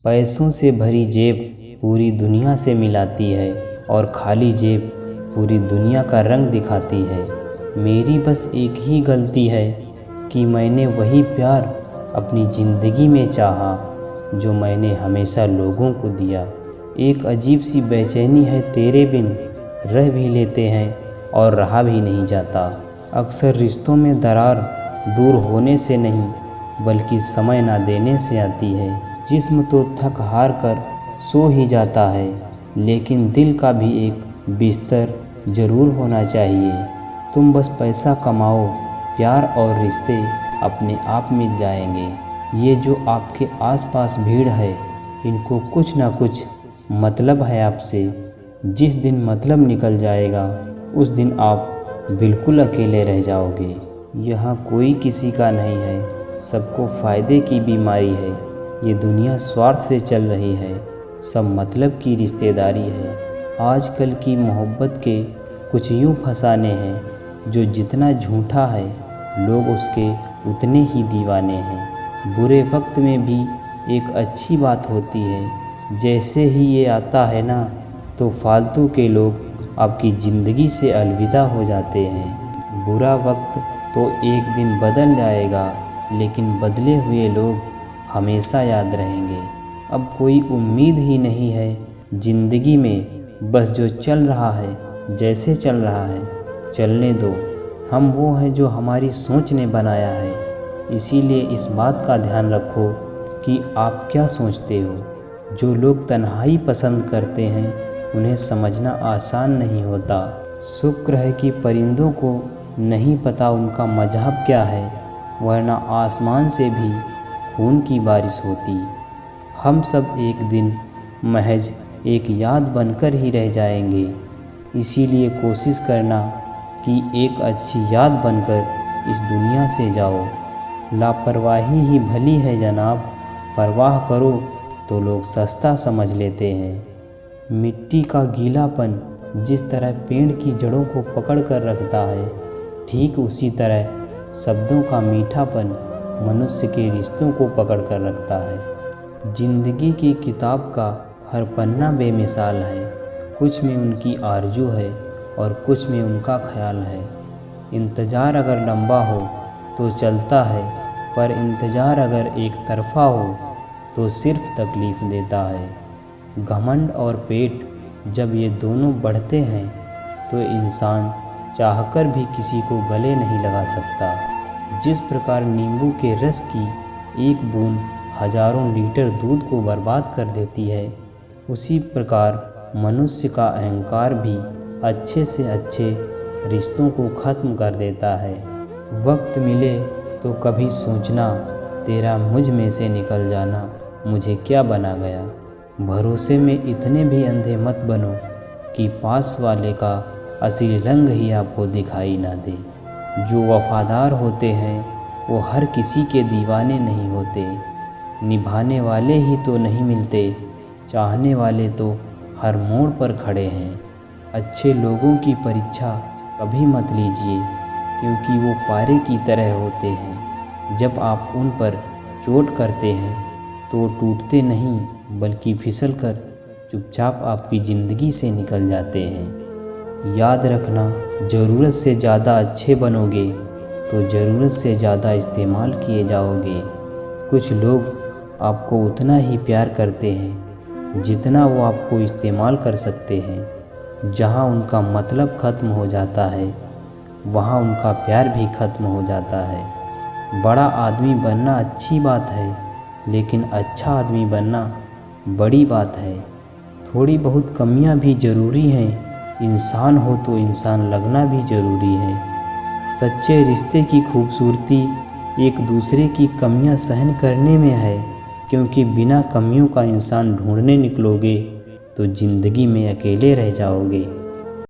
पैसों से भरी जेब पूरी दुनिया से मिलाती है और खाली जेब पूरी दुनिया का रंग दिखाती है। मेरी बस एक ही गलती है कि मैंने वही प्यार अपनी ज़िंदगी में चाहा जो मैंने हमेशा लोगों को दिया। एक अजीब सी बेचैनी है तेरे बिन, रह भी लेते हैं और रहा भी नहीं जाता। अक्सर रिश्तों में दरार दूर होने से नहीं बल्कि समय ना देने से आती है। जिस्म तो थक हार कर सो ही जाता है, लेकिन दिल का भी एक बिस्तर ज़रूर होना चाहिए। तुम बस पैसा कमाओ, प्यार और रिश्ते अपने आप मिल जाएंगे। ये जो आपके आसपास भीड़ है, इनको कुछ ना कुछ मतलब है आपसे। जिस दिन मतलब निकल जाएगा उस दिन आप बिल्कुल अकेले रह जाओगे। यहाँ कोई किसी का नहीं है, सबको फ़ायदे की बीमारी है। ये दुनिया स्वार्थ से चल रही है, सब मतलब की रिश्तेदारी है। आजकल की मोहब्बत के कुछ यूँ फसाने हैं, जो जितना झूठा है लोग उसके उतने ही दीवाने हैं। बुरे वक्त में भी एक अच्छी बात होती है, जैसे ही ये आता है ना तो फालतू के लोग आपकी ज़िंदगी से अलविदा हो जाते हैं। बुरा वक्त तो एक दिन बदल जाएगा, लेकिन बदले हुए लोग हमेशा याद रहेंगे। अब कोई उम्मीद ही नहीं है ज़िंदगी में, बस जो चल रहा है जैसे चल रहा है चलने दो। हम वो हैं जो हमारी सोच ने बनाया है, इसीलिए इस बात का ध्यान रखो कि आप क्या सोचते हो। जो लोग तन्हाई पसंद करते हैं उन्हें समझना आसान नहीं होता। शुक्र है कि परिंदों को नहीं पता उनका मज़हब क्या है, वरना आसमान से भी खून की बारिश होती। हम सब एक दिन महज एक याद बनकर ही रह जाएंगे, इसीलिए कोशिश करना कि एक अच्छी याद बनकर इस दुनिया से जाओ। लापरवाही ही भली है जनाब, परवाह करो तो लोग सस्ता समझ लेते हैं। मिट्टी का गीलापन जिस तरह पेड़ की जड़ों को पकड़ कर रखता है, ठीक उसी तरह शब्दों का मीठापन मनुष्य के रिश्तों को पकड़ कर रखता है। ज़िंदगी की किताब का हर पन्ना बेमिसाल है, कुछ में उनकी आरज़ू है और कुछ में उनका ख्याल है। इंतज़ार अगर लंबा हो तो चलता है, पर इंतज़ार अगर एक तरफ़ा हो तो सिर्फ़ तकलीफ़ देता है। घमंड और पेट जब ये दोनों बढ़ते हैं तो इंसान चाहकर भी किसी को गले नहीं लगा सकता। जिस प्रकार नींबू के रस की एक बूंद हज़ारों लीटर दूध को बर्बाद कर देती है, उसी प्रकार मनुष्य का अहंकार भी अच्छे से अच्छे रिश्तों को ख़त्म कर देता है। वक्त मिले तो कभी सोचना, तेरा मुझ में से निकल जाना मुझे क्या बना गया। भरोसे में इतने भी अंधे मत बनो कि पास वाले का असली रंग ही आपको दिखाई ना दे। जो वफ़ादार होते हैं वो हर किसी के दीवाने नहीं होते। निभाने वाले ही तो नहीं मिलते, चाहने वाले तो हर मोड़ पर खड़े हैं। अच्छे लोगों की परीक्षा कभी मत लीजिए, क्योंकि वो पारे की तरह होते हैं। जब आप उन पर चोट करते हैं तो वो टूटते नहीं बल्कि फिसल कर चुपचाप आपकी ज़िंदगी से निकल जाते हैं। याद रखना, ज़रूरत से ज़्यादा अच्छे बनोगे तो ज़रूरत से ज़्यादा इस्तेमाल किए जाओगे। कुछ लोग आपको उतना ही प्यार करते हैं जितना वो आपको इस्तेमाल कर सकते हैं। जहाँ उनका मतलब ख़त्म हो जाता है, वहाँ उनका प्यार भी ख़त्म हो जाता है। बड़ा आदमी बनना अच्छी बात है, लेकिन अच्छा आदमी बनना बड़ी बात है। थोड़ी बहुत कमियाँ भी ज़रूरी हैं, इंसान हो तो इंसान लगना भी ज़रूरी है। सच्चे रिश्ते की खूबसूरती एक दूसरे की कमियां सहन करने में है, क्योंकि बिना कमियों का इंसान ढूंढने निकलोगे तो ज़िंदगी में अकेले रह जाओगे।